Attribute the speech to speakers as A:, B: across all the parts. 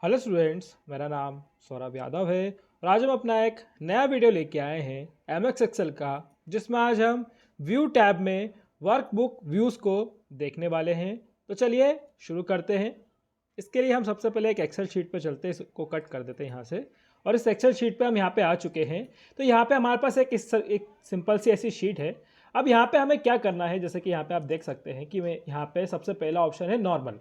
A: Hello students, मेरा नाम सौरभ यादव है और आज हम अपना एक नया वीडियो लेके आए हैं एमएक्स एक्सेल का, जिसमें आज हम व्यू टैब में वर्कबुक व्यूज़ को देखने वाले हैं। तो चलिए शुरू करते हैं। इसके लिए हम सबसे पहले एक एक्सेल शीट पर चलते हैं, इसको कट कर देते हैं यहाँ से। और इस एक्सेल शीट पे हम यहाँ पे आ चुके हैं। तो यहाँ पे हमारे पास एक सिंपल सी ऐसी शीट है। अब यहाँ पे हमें क्या करना है, जैसे कि यहाँ पे आप देख सकते हैं कि मैं यहाँ पे सबसे पहला ऑप्शन है नॉर्मल।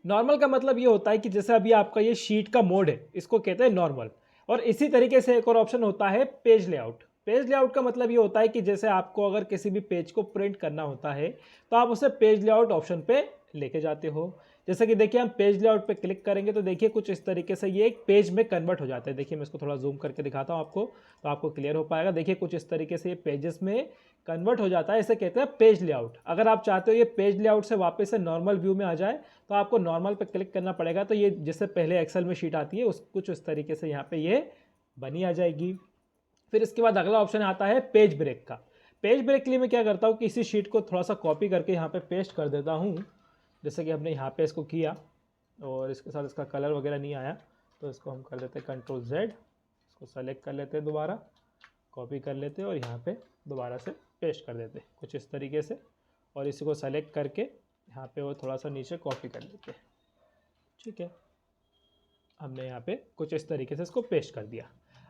A: नॉर्मल का मतलब ये होता है कि जैसे अभी आपका ये शीट का मोड है, इसको कहते हैं नॉर्मल। और इसी तरीके से एक और ऑप्शन होता है पेज लेआउट। पेज लेआउट का मतलब ये होता है कि जैसे आपको अगर किसी भी पेज को प्रिंट करना होता है तो आप उसे पेज लेआउट ऑप्शन पे लेके जाते हो। जैसे कि देखिए हम पेज लेआउट पे क्लिक करेंगे तो देखिए कुछ इस तरीके से ये एक पेज में कन्वर्ट हो जाता है। देखिए मैं इसको थोड़ा जूम करके दिखाता हूँ आपको, तो आपको क्लियर हो पाएगा। देखिए कुछ इस तरीके से ये पेजेस में कन्वर्ट हो जाता है, इसे कहते हैं पेज लेआउट। अगर आप चाहते हो ये पेज लेआउट से वापस से नॉर्मल व्यू में आ जाए तो आपको नॉर्मल पे क्लिक करना पड़ेगा। तो ये जैसे पहले एक्सेल में शीट आती है उस कुछ उस तरीके से यहाँ पे ये बनी आ जाएगी। फिर इसके बाद अगला ऑप्शन आता है पेज ब्रेक का। पेज ब्रेक के लिए मैं क्या करता हूँ कि इसी शीट को थोड़ा सा कॉपी करके यहाँ पे पेस्ट कर देता हूँ। जैसे कि हमने यहाँ पे इसको किया और इसके साथ इसका कलर वगैरह नहीं आया, तो इसको हम कर देते हैं कंट्रोल जेड, इसको सेलेक्ट कर लेते हैं, दोबारा कॉपी कर लेते हैं और यहाँ पे दोबारा से पेस्ट कर देते हैं कुछ इस तरीके से। और इसी को सेलेक्ट करके यहाँ पे वो थोड़ा सा नीचे कॉपी कर लेते हैं। ठीक है, हमने यहाँ पे कुछ इस तरीके से इसको पेस्ट कर दिया।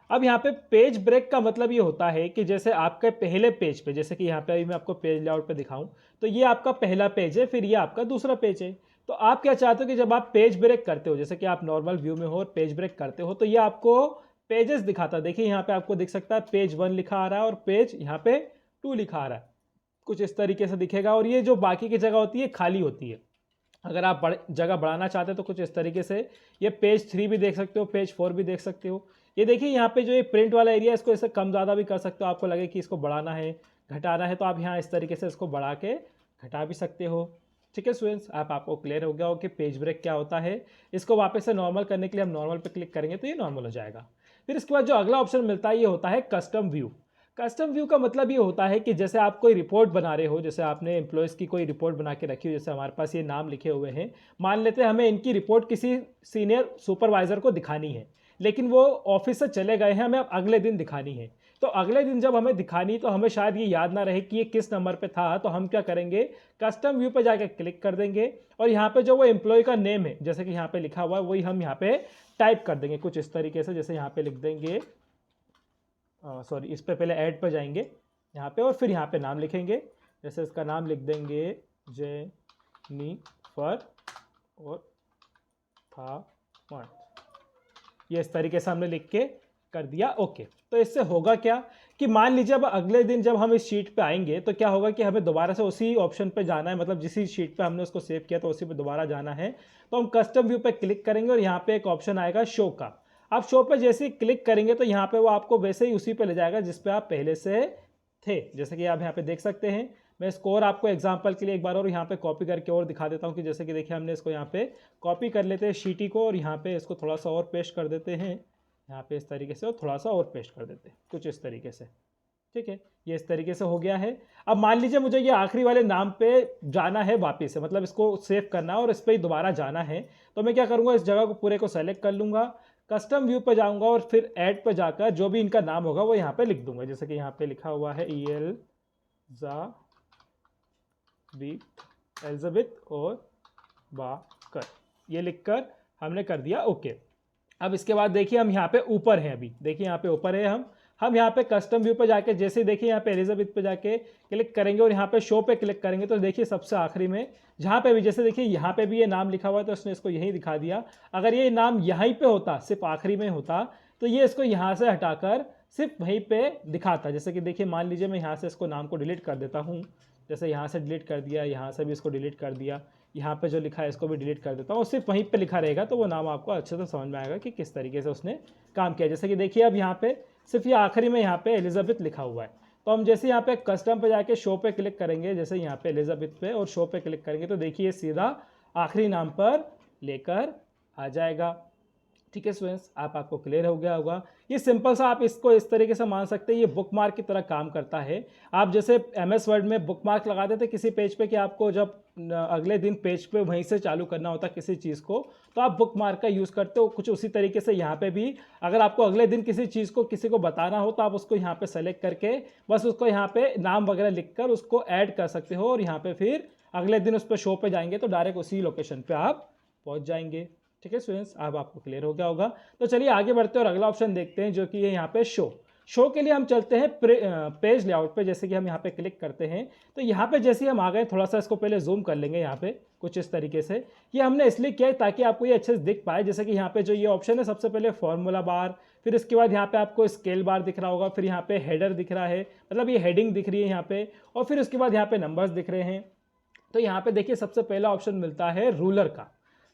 A: अब यहाँ पे पेज ब्रेक का मतलब ये होता है कि जैसे आपके पहले पेज पे, जैसे कि यहाँ पे अभी मैं आपको पेज लेआउट पे दिखाऊं तो ये आपका पहला पेज है, फिर ये आपका दूसरा पेज है। तो आप क्या चाहते हो कि जब आप पेज ब्रेक करते हो, जैसे कि आप नॉर्मल व्यू में हो और पेज ब्रेक करते हो, तो ये आपको पेजेस दिखाता है। देखिए यहाँ पे आपको दिख सकता है पेज 1 लिखा आ रहा है और पेज यहाँ पे 2 लिखा आ रहा है, कुछ इस तरीके से दिखेगा। और ये जो बाकी की जगह होती है खाली होती है। अगर आप जगह बढ़ाना चाहते हो तो कुछ इस तरीके से ये पेज 3 भी देख सकते हो, पेज 4 भी देख सकते हो। ये देखिए यहाँ पे जो ये प्रिंट वाला एरिया है, इसको ऐसे कम ज़्यादा भी कर सकते हो। आपको लगे कि इसको बढ़ाना है, घटाना है, तो आप यहाँ इस तरीके से इसको बढ़ा के घटा भी सकते हो। ठीक है स्टूडेंट्स, आपको क्लियर हो गया हो कि पेज ब्रेक क्या होता है। इसको वापस से नॉर्मल करने के लिए हम नॉर्मल पे क्लिक करेंगे तो ये नॉर्मल हो जाएगा। फिर इसके बाद जो अगला ऑप्शन मिलता है ये होता है कस्टम व्यू। कस्टम व्यू का मतलब ये होता है कि जैसे आप कोई रिपोर्ट बना रहे हो, जैसे आपने एम्प्लॉयज़ की कोई रिपोर्ट बना के रखी हो, जैसे हमारे पास ये नाम लिखे हुए हैं। मान लेते हैं हमें इनकी रिपोर्ट किसी सीनियर सुपरवाइज़र को दिखानी है, लेकिन वो ऑफिस से चले गए हैं, हमें अब अगले दिन दिखानी है। तो अगले दिन जब हमें दिखानी तो हमें शायद ये याद ना रहे कि ये किस नंबर पे था, तो हम क्या करेंगे, कस्टम व्यू पे जाके क्लिक कर देंगे और यहाँ पे जो वो एम्प्लॉय का नेम है, जैसे कि यहाँ पे लिखा हुआ है, वही हम यहाँ पे टाइप कर देंगे कुछ इस तरीके से। जैसे यहाँ पे लिख देंगे, सॉरी, इस पे पहले ऐड पे जाएंगे यहाँ पे और फिर यहाँ पे नाम लिखेंगे। जैसे इसका नाम लिख देंगे जेनिफर और था मंथ। ये इस तरीके से हमने लिख के कर दिया ओके। तो इससे होगा क्या कि मान लीजिए अब अगले दिन जब हम इस शीट पे आएंगे तो क्या होगा कि हमें दोबारा से उसी ऑप्शन पे जाना है, मतलब जिस शीट पे हमने उसको सेव किया तो उसी पे दोबारा जाना है। तो हम कस्टम व्यू पे क्लिक करेंगे और यहाँ पे एक ऑप्शन आएगा शो का। आप शो पे जैसे ही क्लिक करेंगे तो यहाँ पे वो आपको वैसे ही उसी पे ले जाएगा जिस पे आप पहले से थे। जैसे कि आप यहाँ पे देख सकते हैं। मैं स्कोर आपको एग्जांपल के लिए एक बार और यहाँ पे कॉपी करके और दिखा देता हूँ कि जैसे कि देखिए हमने इसको यहाँ पे कॉपी कर लेते हैं शीटी को और यहाँ पे इसको थोड़ा सा और पेस्ट कर देते हैं यहाँ पे इस तरीके से, और थोड़ा सा और पेस्ट कर देते हैं कुछ इस तरीके से। ठीक है, ये इस तरीके से हो गया है। अब मान लीजिए मुझे ये आखिरी वाले नाम पे जाना है वापस से, मतलब इसको सेव करना है और इस पर ही दोबारा जाना है। तो मैं क्या करूँगा, इस जगह को पूरे को सेलेक्ट कर लूँगा, कस्टम व्यू पे जाऊँगा और फिर ऐड पे जाकर जो भी इनका नाम होगा वो यहाँ पे लिख दूंगा। जैसे कि यहाँ पे लिखा हुआ है एलिजाबेथ और बाकर, ये लिखकर हमने कर दिया ओके। अब इसके बाद देखिए हम यहाँ पे ऊपर हैं, अभी देखिए यहाँ पे ऊपर है हम यहाँ पे कस्टम व्यू पे जाके जैसे देखिए यहाँ पे एलिजाबेथ पे जाके क्लिक करेंगे और यहाँ पे शो पे क्लिक करेंगे तो देखिए सबसे आखिरी में जहाँ पे भी, जैसे देखिए यहाँ पे भी ये नाम लिखा हुआ है तो उसने इसको यहीं दिखा दिया। अगर ये नाम यहीं पे होता, सिर्फ आखिरी में होता, तो ये इसको यहाँ से हटाकर सिर्फ वहीं पे दिखाता। जैसे कि देखिए मान लीजिए मैं यहाँ से इसको नाम को डिलीट कर देता हूँ, जैसे यहाँ से डिलीट कर दिया, यहाँ से भी इसको डिलीट कर दिया, यहाँ पे जो लिखा है इसको भी डिलीट कर देता हूँ, सिर्फ वहीं पे लिखा रहेगा तो वो नाम आपको अच्छे से समझ में आएगा कि किस तरीके से उसने काम किया। जैसे कि देखिए अब यहाँ पे सिर्फ ये आखिरी में यहाँ पे एलिजाबेथ लिखा हुआ है। तो हम जैसे यहाँ पे कस्टम पे जाके शो पे क्लिक करेंगे, जैसे यहाँ पे एलिजाबेथ पे और शो पे क्लिक करेंगे तो देखिए सीधा आखिरी नाम पर लेकर आ जाएगा। ठीक है स्टूडेंट्स, आपको क्लियर हो गया होगा। ये सिंपल सा आप इसको इस तरीके से मान सकते हैं, ये बुक मार्क की तरह काम करता है। आप जैसे MS वर्ड में बुक मार्क लगाते थे किसी पेज पे कि आपको जब अगले दिन पेज पे वहीं से चालू करना होता किसी चीज़ को, तो आप बुक मार्क का यूज़ करते हो। कुछ उसी तरीके से यहाँ पे भी अगर आपको अगले दिन किसी चीज़ को किसी को बताना हो तो आप उसको यहाँ पे सेलेक्ट करके बस उसको यहाँ पे नाम वगैरह लिख कर उसको ऐड कर सकते हो, और यहाँ पे फिर अगले दिन उस पर शो पे जाएंगे तो डायरेक्ट उसी लोकेशन पे आप पहुँच जाएंगे। ठीक है स्टूडेंट्स, अब आपको क्लियर हो गया होगा। तो चलिए आगे बढ़ते हैं और अगला ऑप्शन देखते हैं जो कि है यहाँ पे शो के लिए हम चलते हैं पेज लेआउट पे। जैसे कि हम यहाँ पे क्लिक करते हैं तो यहाँ पे जैसे ही हम आ गए, थोड़ा सा इसको पहले जूम कर लेंगे यहाँ पे कुछ इस तरीके से। ये हमने इसलिए किया है ताकि आपको ये अच्छे से दिख पाए। जैसे कि यहाँ पे जो ये ऑप्शन है, सबसे पहले फॉर्मूला बार, फिर इसके बाद यहाँ पे आपको स्केल बार दिख रहा होगा, फिर यहाँ पे हेडर दिख रहा है, मतलब ये हेडिंग दिख रही है यहाँ पे, और फिर उसके बाद यहाँ पे नंबर्स दिख रहे हैं। तो यहाँ पे देखिए सबसे पहला ऑप्शन मिलता है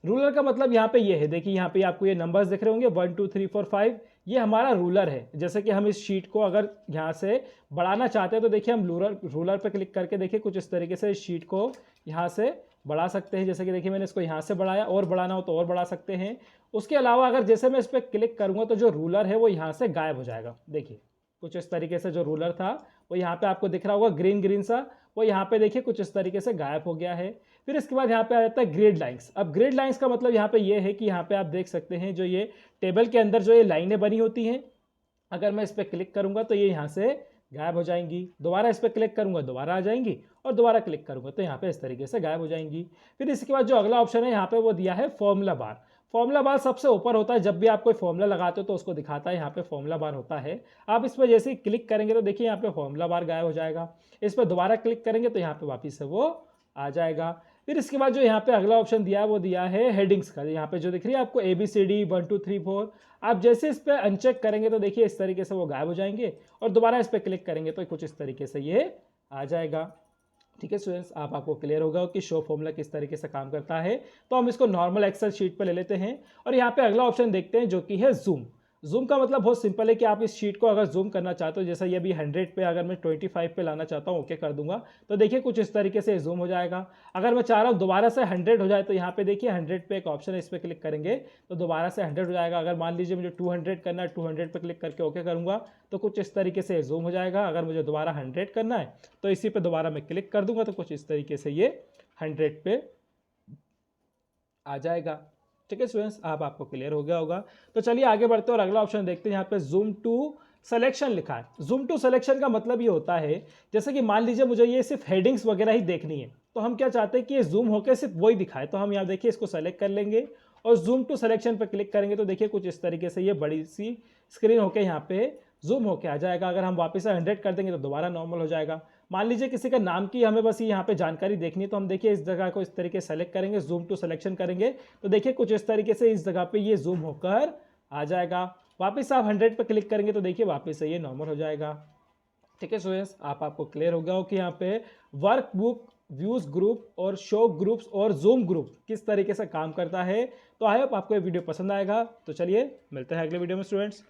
A: रूलर का मतलब यहाँ पे ये है, देखिए यहाँ पे आपको ये नंबर्स दिख रहे होंगे 1 2 3 4 5, ये हमारा रूलर है। जैसे कि हम इस शीट को अगर यहाँ से बढ़ाना चाहते हैं तो देखिए हम रूलर पे क्लिक करके देखिए कुछ इस तरीके से इस शीट को यहाँ से बढ़ा सकते हैं। जैसे कि देखिए मैंने इसको यहाँ से बढ़ाया, और बढ़ाना हो तो और बढ़ा सकते हैं। उसके अलावा अगर जैसे मैं इस पर क्लिक करूँगा तो जो रूलर है वो यहाँ से गायब हो जाएगा। देखिए कुछ इस तरीके से जो रूलर था वो यहाँ पे आपको दिख रहा होगा ग्रीन सा, वो यहाँ पे देखिए कुछ इस तरीके से गायब हो गया है। फिर इसके बाद यहाँ पे आ जाता है ग्रिड लाइंस। अब ग्रिड लाइंस का मतलब यहाँ पे ये है कि यहाँ पे आप देख सकते हैं जो ये टेबल के अंदर जो ये लाइनें बनी होती हैं, अगर मैं इस पर क्लिक करूँगा तो ये यहाँ से गायब हो जाएंगी, दोबारा इस पर क्लिक करूँगा दोबारा आ जाएंगी, और दोबारा क्लिक करूँगा तो यहाँ पे इस तरीके से गायब हो जाएंगी। फिर इसके बाद जो अगला ऑप्शन है यहाँ पे वो दिया है फॉर्मूला बार। फॉर्मूला बार सबसे ऊपर होता है, जब भी आप कोई फॉर्मूला लगाते हो तो उसको दिखाता है, यहाँ पे फॉर्मूला बार होता है। आप इस पर जैसे ही क्लिक करेंगे तो देखिए यहाँ पे फॉर्मूला बार गायब हो जाएगा। इस पर दोबारा क्लिक करेंगे तो यहाँ पे वापस से वो आ जाएगा। फिर इसके बाद जो यहाँ पे अगला ऑप्शन दिया है वो दिया है हेडिंग्स का। यहाँ पे जो दिख रही है आपको ABCD 1 2 3 4, आप जैसे इस पर अनचेक करेंगे तो देखिए इस तरीके से वो गायब हो जाएंगे, और दोबारा इस पर क्लिक करेंगे तो कुछ इस तरीके से ये आ जाएगा। ठीक है स्टूडेंट्स, आपको क्लियर होगा कि शो फॉर्मूला किस तरीके से काम करता है। तो हम इसको नॉर्मल एक्सेल शीट पर ले लेते हैं, और यहाँ पे अगला ऑप्शन देखते हैं जो कि है जूम का मतलब बहुत सिंपल है कि आप इस शीट को अगर जूम करना चाहते हो, जैसा ये भी 100 पे, अगर मैं 25 पे लाना चाहता हूँ ओके कर दूंगा तो देखिए कुछ इस तरीके से जूम हो जाएगा। अगर मैं चाह रहा हूँ दोबारा से 100 हो जाए तो यहाँ पे देखिए 100 पे एक ऑप्शन है, इस पर क्लिक करेंगे तो दोबारा से 100 हो जाएगा। अगर मान लीजिए मुझे 200 करना है, 200 पे क्लिक करके ओके करूँगा तो कुछ इस तरीके से जूम हो जाएगा। अगर मुझे दोबारा 100 करना है तो इसी पर दोबारा मैं क्लिक कर दूंगा तो कुछ इस तरीके से ये 100 पे आ जाएगा। ठीक है स्टूडेंट्स, आपको क्लियर हो गया होगा। तो चलिए आगे बढ़ते हैं और अगला ऑप्शन देखते हैं। यहाँ पे जूम टू सिलेक्शन लिखा है। जूम टू सिलेक्शन का मतलब ये होता है, जैसे कि मान लीजिए मुझे ये सिर्फ हेडिंग्स वगैरह ही देखनी है, तो हम क्या चाहते हैं कि ये जूम होकर सिर्फ वही दिखाए। तो हम यहाँ देखिए इसको सेलेक्ट कर लेंगे और जूम टू सिलेक्शन पर क्लिक करेंगे तो देखिए कुछ इस तरीके से ये बड़ी सी स्क्रीन होकर यहाँ पे जूम होके आ जाएगा। अगर हम वापस से 100 कर देंगे तो दोबारा नॉर्मल हो जाएगा। मान लीजिए किसी का नाम की हमें बस यहाँ पे जानकारी देखनी है, तो हम देखिए इस जगह को इस तरीके से सेलेक्ट करेंगे, जूम टू सिलेक्शन करेंगे तो देखिए कुछ इस तरीके से इस जगह पे ये जूम होकर आ जाएगा। वापस आप 100 पे क्लिक करेंगे तो देखिए वापस से ये नॉर्मल हो जाएगा। ठीक है स्टूडेंट्स, आपको क्लियर हो गया हो कि यहाँ पे वर्कबुक व्यूज ग्रुप और शो ग्रुप्स और जूम ग्रुप किस तरीके से काम करता है। तो आई होप आपको ये वीडियो पसंद आएगा। तो चलिए मिलते हैं अगले वीडियो में स्टूडेंट्स।